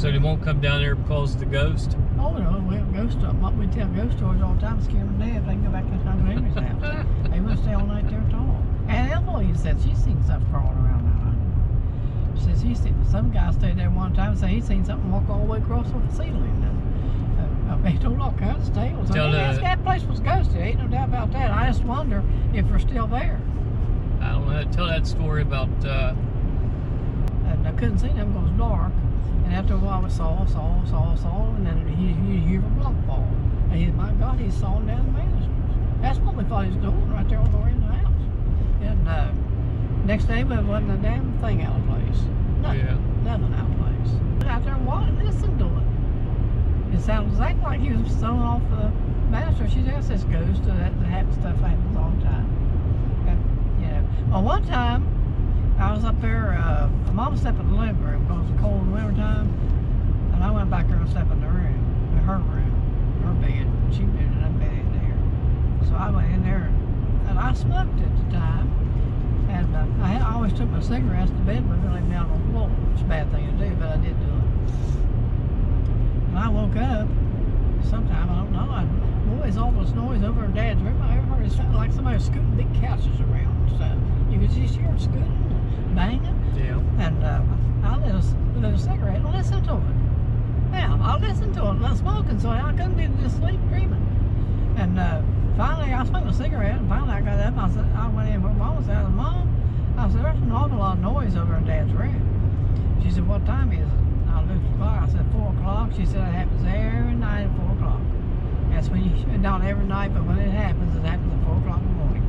So they won't come down there because of the ghost? Oh no, we tell ghost stories all the time to scare them to death. They can go back to Uncle Henry's house. They wouldn't stay all night there at all. And Eloise said she's seen stuff crawling around that night. She said she's seen, some guy stayed there one time and said he'd seen something walk all the way across the ceiling. They told all kinds of tales. That place was ghosted, ain't no doubt about that. I just wonder if we're still there. I don't know. Tell that story about... And I couldn't see them because it was dark. And after a while, we saw, and then you hear a block fall. And he said, my God, he's sawing down the banisters. That's what we thought he was doing right there on the way in the house. And next day, we wasn't a damn thing out of place. Nothing out of place. Went out there and listened to it. It sounded exactly like he was throwing off the banister. She said, this ghost, that stuff happens all the time. And, you know. Well, one time, I was up there, my mom slept in the living room because it was cold in the winter time, and I went back there and slept in the room, in her room, her bed. She was in that bed in there. So I went in there, and I smoked at the time, and I always took my cigarettes to bed with me and lay me out on the floor. It's a bad thing to do, but I did do it. And I woke up, sometime, I don't know, boys, all this noise over in Dad's room, I heard it sounded like somebody was scooting big couches around and stuff. You could just hear it scooting. Banging. Yeah. And I lit a cigarette and listened to it. Yeah, I listened to it, not smoking, so I couldn't be just sleep dreaming. And finally, I smoked a cigarette, and finally I got up. I went in where Mom was at. Mom, I said, there's an awful lot of noise over in Dad's room. She said, what time is it? I looked at the clock. I said, 4 o'clock. She said, it happens every night at 4 o'clock. That's when not every night, but when it happens at 4 o'clock in the morning.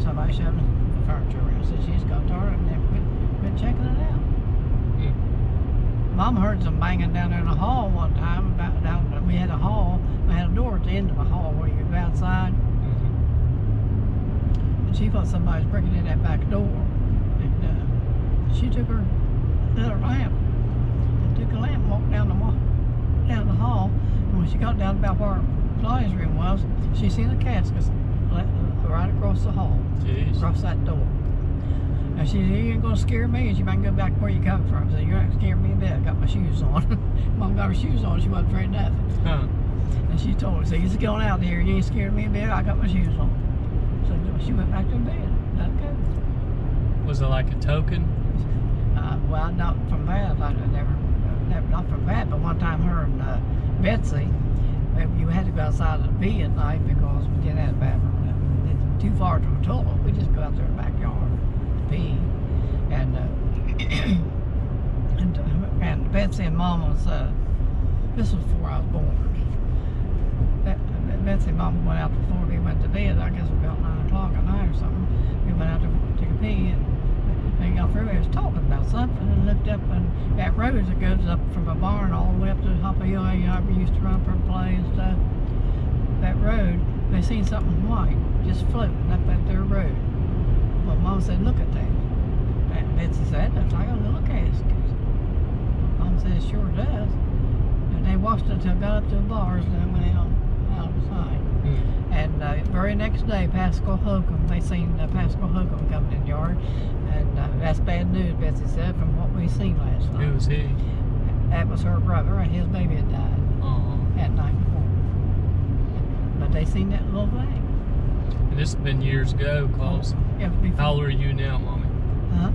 Somebody shoving the furniture around. So she's got tired and then quit checking it out. Mom heard some banging down there in the hall one time. We had a hall. We had a door at the end of the hall where you could go outside. And she thought somebody was breaking in that back door. And she took her lamp and took a lamp and walked down the hall. And when she got down about where Claudia's room was, she seen the caskets right across the hall. Jeez. Across that door. And she said, you ain't gonna scare me. And she might go back where you come from. So you're not scaring me a bit. I got my shoes on. Mom got her shoes on. She wasn't afraid of nothing. Huh. And she told her, so you just going out there. You ain't scared me a bit. I got my shoes on. So she went back to bed. Okay. Was it like a token? Well, not from that. I never, not from that. But one time, her and Betsy, you had to go outside to pee at night because we didn't have a bathroom. Too far to the toilet. We just go out there in the backyard to pee. And and Betsy and Mom was this was before I was born. Betsy and Mom went out before we went to bed. I guess about 9 o'clock at night or something. We went out to take a pee, and they got through. They was talking about something and looked up, and that road that goes up from a barn all the way up to the top of the hill. You know, we used to run from play and stuff. That road, they seen something white just floating up at their road. Well, Mom said, look at that. And Betsy said, looks like a little casket. Mom said, it sure does. And they watched it until it got up to the bars and then went out of sight. And the very next day, Pascal Holcomb, they seen Pascal Holcomb coming in the yard. And that's bad news, Betsy said, from what we seen last night. Who was he? That was her brother, and his baby had died that night before. But they seen that little thing. And this has been years ago, cause how old are you now, Mommy? Huh?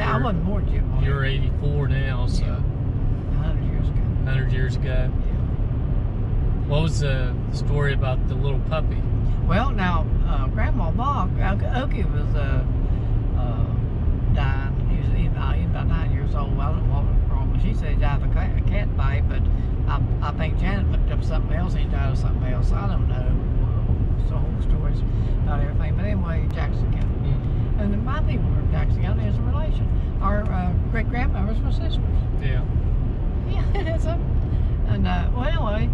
I wasn't born yet. You're 84 now, so 100 years ago. 100 years ago. Yeah. What was the story about the little puppy? Well, now Grandma Bach, Okie was dying. He was about 9 years old. I don't know what was wrong. She said he died of a cat bite, but I think Janet looked up something else. He died of something else. I don't know. The whole stories about everything. But anyway, Jackson County. And my people were in Jackson County as a relation. Our great-grandmothers were sisters. Yeah. Yeah, so, and well, anyway,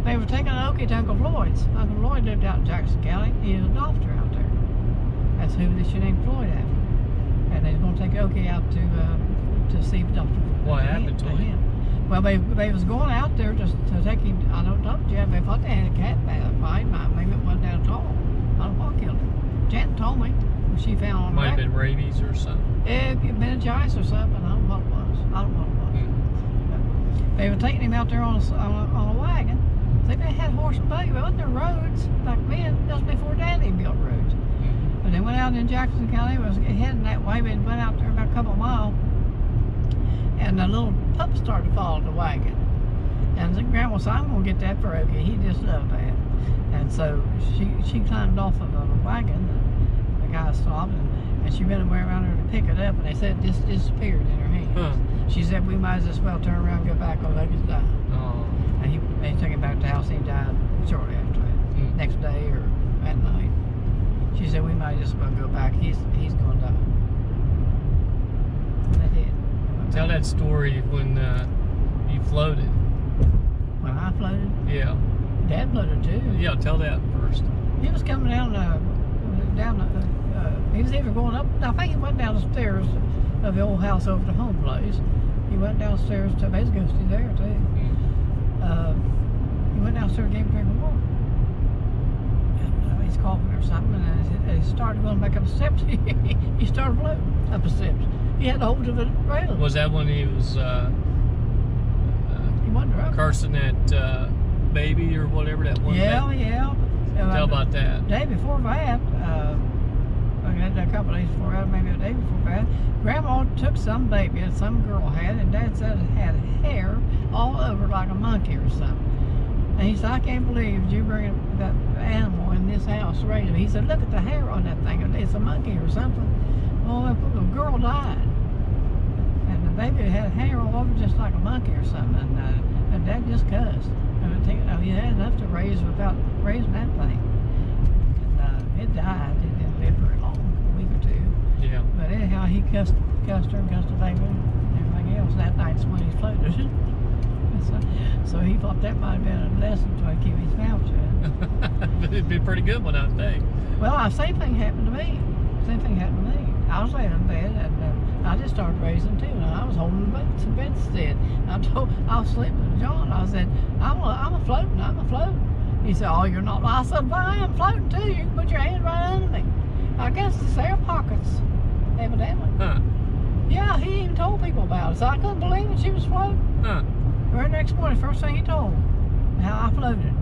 they were taking Okie to Uncle Floyd's. Uncle Floyd lived out in Jackson County. He was a doctor out there. That's who they should name Floyd after. And they were going to take Okie out to see Dr. What happened to him? Well, they was going out there just to take him. I don't know, Jeff. They thought they had a cat bite. Maybe it wasn't that at all. I don't know what killed him. Janet told me when she found on the Might have been rabies or something. It had been meningitis or something. I don't know what it was. They were taking him out there on a wagon. They had horse and buggy. There wasn't there roads back then. Just before Daddy built roads. But they went out in Jackson County. Was heading that way. But went out there about a couple of miles, and the little pup started to follow the wagon. And the grandma said, "I'm gonna get that for Okie. He just loved that." And so she climbed off of the wagon. The guy stopped, and she went around there to pick it up, and they said it just disappeared in her hands. Huh. She said, "We might as well turn around and go back on Okie's died." Oh. And they took him back to the house, and he died shortly after that. Next day or that night. She said, "We might just well go back. He's going to die." And they did. Tell that story when you floated. When I floated? Yeah. Dad floated too. Yeah, tell that first. He was coming down he was either going up, I think he went down the stairs of the old house over the home place. He went downstairs to, there's ghosty there too. He went downstairs and gave him a drink of water. And he's coughing or something, and he started going back up the steps. He started floating up the steps. He had hold of it rail. Was that when he was he wasn't drunk. cursing that baby or whatever that one? Yeah. Tell about that. The day before that, a couple of days before that, maybe a day before that, Grandma took some baby that some girl had, and Dad said it had hair all over like a monkey or something. And he said, "I can't believe you bringing that animal in this house to raise it." He said, "Look at the hair on that thing. It's a monkey or something." Well, the girl died, and the baby had hair all over just like a monkey or something. And Dad just cussed. He had enough to raise without raising that thing. And it died. It didn't live very long, a week or two. Yeah. But anyhow, he cussed her and cussed the baby and everything else. That night's when he floated. So he thought that might have been a lesson to keep his mouth shut. It'd be a pretty good one, I think. Well, the same thing happened to me. I was laying in bed, and I just started raising too, and I was holding the bedstead. I was sleeping with John. I said, I'm a floating. He said, "Oh, you're not." I said, "Well, I am floating too. You can put your hand right under me." I guess it's air pockets, evidently. Huh. Yeah, he even told people about it, so I couldn't believe it. She was floating. Huh. Right next morning, first thing he told me, how I floated.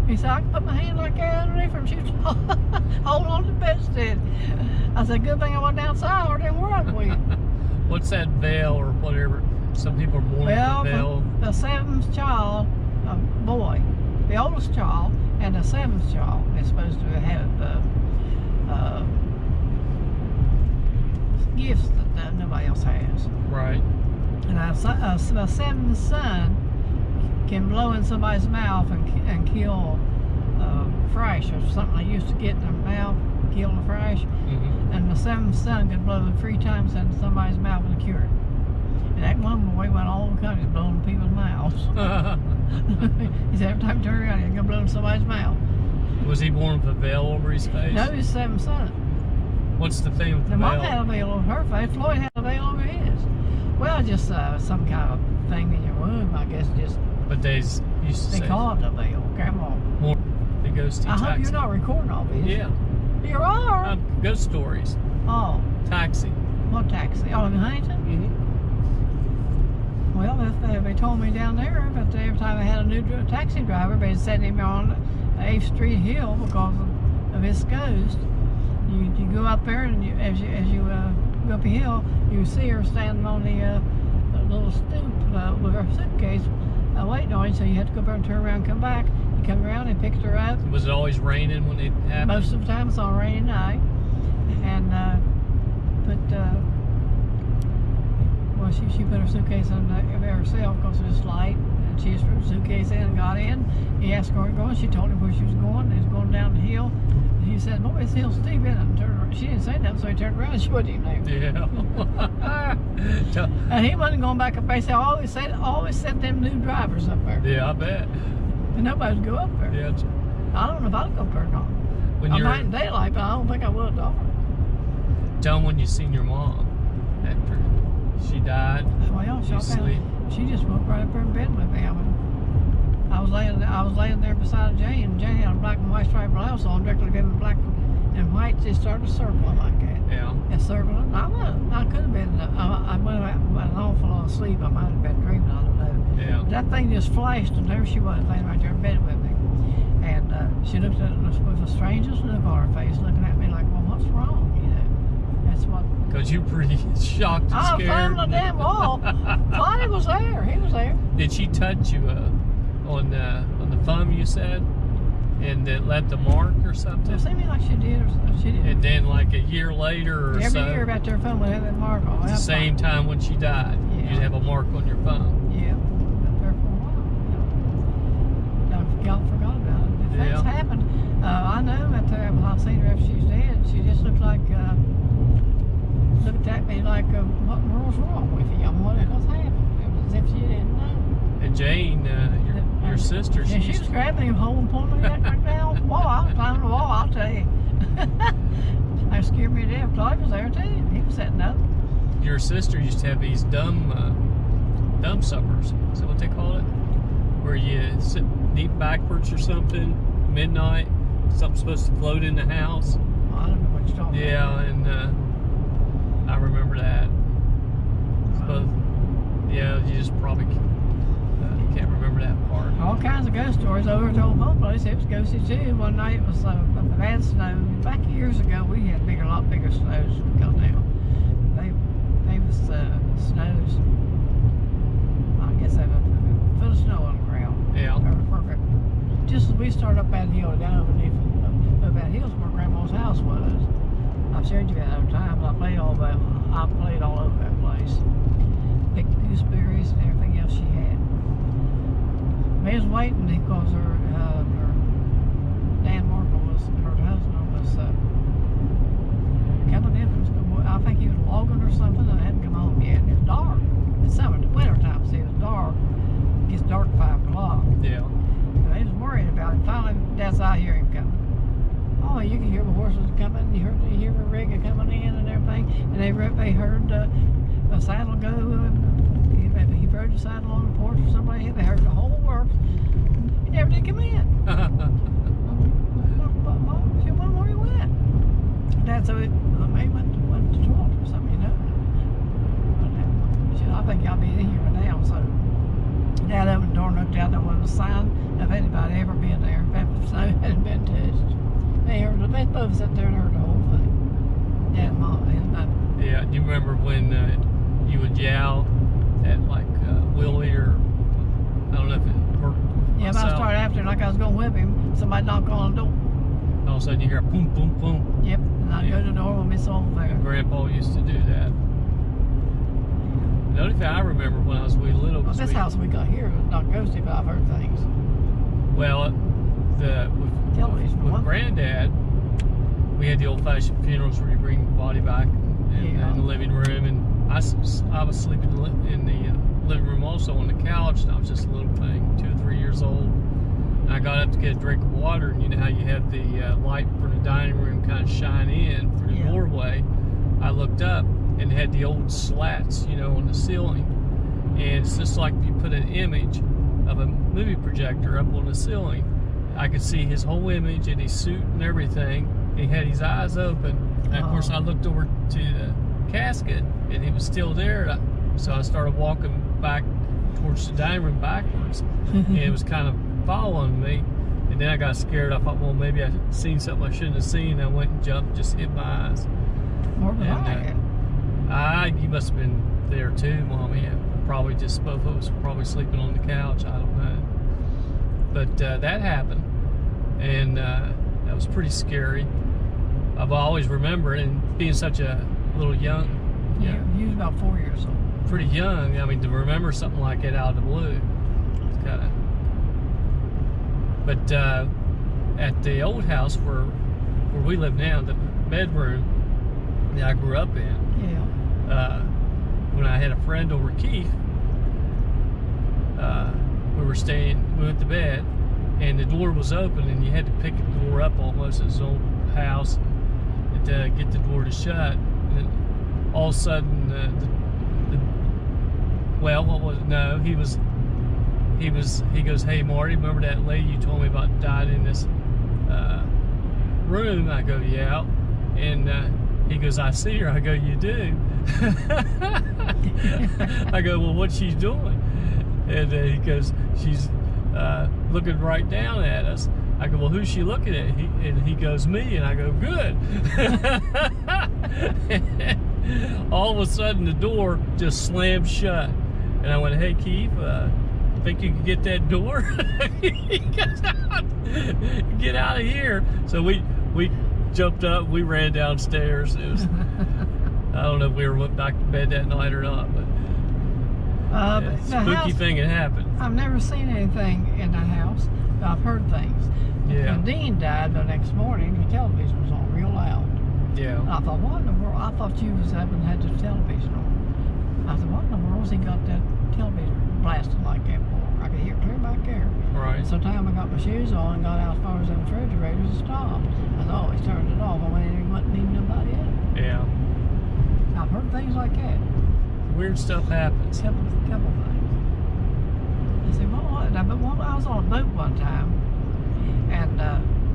He said, "I can put my hand like that underneath her, and she was holding on to the bedstead." I said, "Good thing I went outside, or then where I'd be." What's that veil or whatever? Some people are born with a veil. The seventh child, a boy, the oldest child, and the seventh child is supposed to have gifts that nobody else has. Right. And a seventh son can blow in somebody's mouth and kill fresh or something they used to get in their mouth, kill the fresh. And the seventh son could blow it 3 times in somebody's mouth and cure it. And that one boy went all over the country blowing in people's mouths. He said every time he turned around, he was going to blow in somebody's mouth. Was he born with a veil over his face? No, he's the seventh son. What's the thing with the veil? Mom had a veil over her face. Floyd had a veil over his. Well, just some kind of thing in your womb, I guess. But they used to say. They call it a veil. Grandma. More the ghosty I taxi. hope you're not recording all this. Yeah. You are? Ghost stories. Oh. Taxi. What taxi? Oh, in Huntington? Well, they told me down there, but every time I had a new taxi driver, they'd send him on the 8th Street Hill because of his ghost. You go up there, and as you go up the hill, you see her standing on the little stoop with her suitcase waiting on you, so you have to go up there and turn around and come back. You come around and picked her up. Was it always raining when it happened? Most of the time it's on a rainy night. And well, she put her suitcase on herself because it was light, and she just put her suitcase in and got in. He asked her where she was going. She told him where she was going. They was going down the hill. And he said, "Boy, this hill's steep," and turned around. She didn't say nothing, so he turned around and she wasn't even there. Yeah. And he wasn't going back up there. He said, "I always sent them new drivers up there." Yeah, I bet. And nobody would go up there. Yeah. I don't know if I'd go up there or not. When I you're might in daylight, but I don't think I would, though. Tell them when you seen your mom after she died. Well, sleep. She just woke right up there in bed with me. I was laying there beside Jane, and Jane had a black and white striped blouse on, directly in black and white. Just started to circle like that. Yeah. It certainly. I could have been. I went an awful lot of sleep. I might have been dreaming. I don't know. Yeah. That thing just flashed, and there she was, laying right there in bed with me. And she looked at it with the strangest look on her face, looking at me like, "Well, what's wrong?" You know. That's what. Because you're pretty shocked and I was scared. climbing the damn wall. Bonnie was there. He was there. Did she touch you on the thumb, you said? And it left a mark or something? It seemed like she did. She did. And then like a year later or so? Every year about their phone would have that mark on it. The same time when she died, Yeah. you'd have a mark on your thumb. Yeah. Up there for a while. Y'all forgot about it. If that's happened, I know that when I seen her after she's dead, she just looked like, looked at me like, what in the world's wrong with you? What's happened? It was as if she didn't know. And Jane, your sister, she was grabbing him, holding, pulling me right down the wall. I was climbing the wall, I'll tell you. That scared me to death. Claude was there too. He was setting up. Your sister used to have these dumb suppers. Is that what they call it? Where you sit deep backwards or something, midnight, something's supposed to float in the house. Well, I don't know what you're talking about. Yeah, and I remember that. But yeah, you just probably can't remember that part. All kinds of ghost stories over at the old home place. It was ghosty too. One night it was a bad snow. Back years ago, we had a lot bigger snows than we got now. They was snows. I guess they were full of snow on the ground. Yeah. Perfect. Just as we started up that hill down over that hill's where Grandma's house was. I've showed you that other times. I played all over that place. Picked gooseberries and everything else she had. We was waiting because her Dan Markle was, her husband was coming in from school. I think he was logging or something and hadn't come home yet. It was dark. It's summer, winter time, see, it was dark. It gets dark at 5 o'clock. Yeah. And they was worried about it. Finally, Dad's I hear him coming. Oh, you can hear the horses coming. You hear the rig coming in and everything. And they heard a saddle go. He rode the saddle on the porch or somebody. They heard the whole works. He never did come in. She went where he went. Dad said, maybe went to Toronto or something, you know. I think y'all be in here by now, so. Dad opened the door and looked out. There wasn't a sign of anybody ever being there. The snow hadn't been touched. They both sat there and heard the whole thing. Dad and Mom and Yeah, do you remember when you would yowl at like Willie or I don't know if it worked? Yeah, but I started after like I was going to whip him. Somebody knocked on the door. All of a sudden you hear boom, boom, boom. Yep, and I'd go to the door when Miss over there. And Grandpa used to do that. The only thing I remember when I was wee little was this house we got here was not ghosty, but I've heard things. Well, with Granddad, we had the old-fashioned funerals where you bring the body back in the living room, and I was sleeping in the living room also on the couch, and I was just a little thing, 2 or 3 years old. And I got up to get a drink of water, and you know how you have the light from the dining room kind of shine in through the doorway. I looked up and had the old slats, you know, on the ceiling, and it's just like if you put an image of a movie projector up on the ceiling. I could see his whole image and his suit and everything. He had his eyes open. And of course, I looked over to the casket, and he was still there. So I started walking back towards the dining room backwards, and it was kind of following me. And then I got scared. I thought, well, maybe I'd seen something I shouldn't have seen. I went and jumped, just hit my eyes. You must have been there too, Mommy. Probably just both of us were probably sleeping on the couch. I don't know. But that happened, and that was pretty scary. I've always remembered, and being such a little young. Yeah, he was about 4 years old. Pretty young. I mean, to remember something like it out of the blue. It's kind of. But at the old house where we live now, the bedroom that I grew up in. Yeah. When I had a friend over, Keith, we went to bed, and the door was open, and you had to pick the door up almost as an old house to get the door to shut. And then all of a sudden, he goes, "Hey Marty, remember that lady you told me about died in this room?" I go, "Yeah." And He goes, I see her. I go, you do? I go, well, what's she doing? And he goes, she's looking right down at us. I go, well, who's she looking at? And he goes, me. And I go, good. All of a sudden, the door just slammed shut. And I went, hey, Keith, think you can get that door? He goes, get out of here. So we jumped up, we ran downstairs. It was, I don't know if we went back to bed that night or not, but spooky thing had happened. I've never seen anything in the house, but I've heard things. Yeah. When Dean died the next morning, the television was on real loud. Yeah. And I thought, what in the world? I thought you was having had the television on. I said, what in the world's he got that television blasting like that for? I could hear it clear back there. Right. So time I got my shoes on and got out as far as the refrigerators and stopped. I thought, oh, he turned it off. I went in and wasn't even nobody in. Yeah. I've heard things like that. Weird stuff happens. Couple things. I said, well, what? But I was on a boat one time, and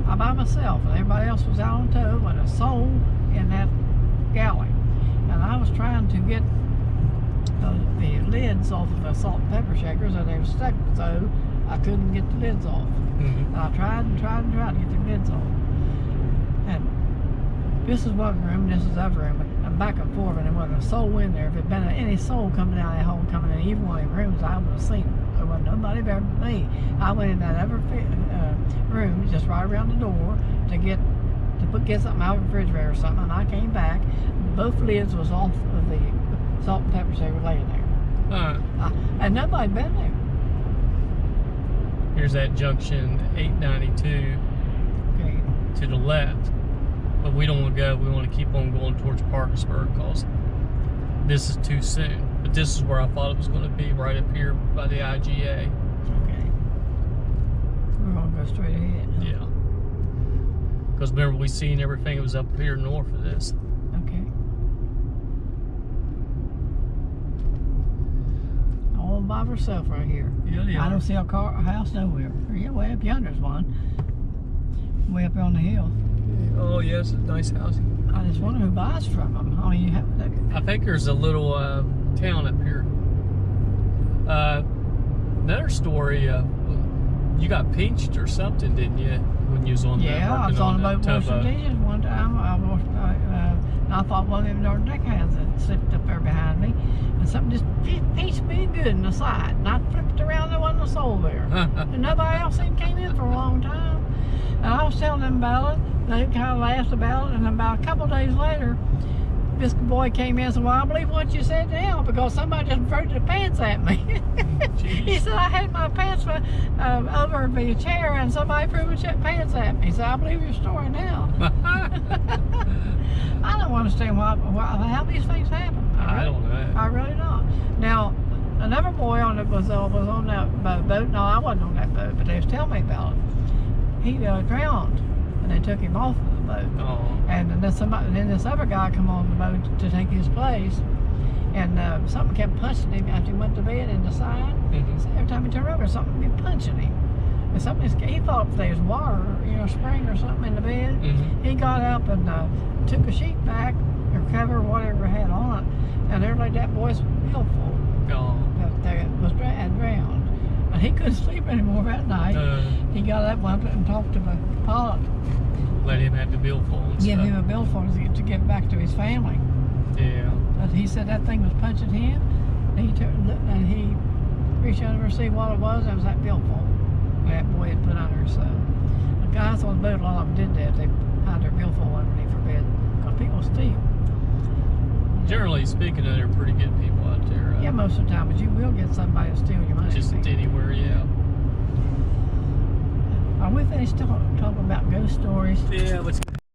I'm by myself, and everybody else was out on tow with a soul in that galley. And I was trying to get the lids off of the salt and pepper shakers, and they were stuck, so I couldn't get the lids off. Mm-hmm. And I tried to get the lids off. And this is one room, this is the other room, and back and forth, and there wasn't a soul in there. If it had been any soul coming down that hole, coming in either one of the rooms, I would have seen it. There wasn't nobody there but me. I went in that other room, just right around the door, to get something out of the refrigerator or something, and I came back. Both lids was off of the salt and pepper shaker laying there. And nobody been there. Here's that junction 892 Okay. to the left. But we don't want to go. We want to keep on going towards Parkersburg because this is too soon. But this is where I thought it was going to be, right up here by the IGA. Okay. We're going to go straight ahead. Yeah. Because remember, we seen everything that was up here north of this. Okay. All by herself right here. Yeah. I don't see a house nowhere. Yeah, way up yonder's one. Way up on the hill. Oh, yes, it's a nice house. I just wonder who buys from them. Oh, you have that. I think there's a little town up here. Another story, you got pinched or something, didn't you, when you was on Yeah, I was on a boat washing towboat? dishes one time. And I thought one of them darn deckhands had slipped up there behind me. And something just pinched me good in the side. And I flipped around, there wasn't a soul there. And nobody else even came in for a long time. And I was telling them about it. They kind of laughed about it. And about a couple days later, this boy came in and said, well, I believe what you said now because somebody just threw the pants at me. He said, I had my pants over the chair and somebody threw the pants at me. He said, I believe your story now. I don't understand how these things happen. I don't know. I really don't. Now, another boy on it was on that boat. No, I wasn't on that boat, but they was telling me about it. He drowned, and they took him off of the boat. Oh. And then this other guy come on the boat to take his place, and something kept punching him after he went to bed in the side. Mm-hmm. So every time he turned over, something would be punching him. And he thought there was water, spring or something in the bed. Mm-hmm. He got up and took a sheet back or cover, whatever had on it, and there lay that boy's billfold Oh. that was drowned. And he couldn't sleep anymore that night. He got up, went up and talked to the pilot. Let him have the billfold and Give stuff. him a billfold to get back to his family. Yeah. But he said that thing was punching him. And he reached over to see what it was. That was that billfold that boy had put under. So the guys on the boat, a lot of them did that. They had their billfold underneath their bed because people steal. Generally speaking, they're pretty good people out there. Yeah, most of the time, but you will get somebody to steal your money. Just anywhere, yeah. Are we finished talking about ghost stories? Yeah, let's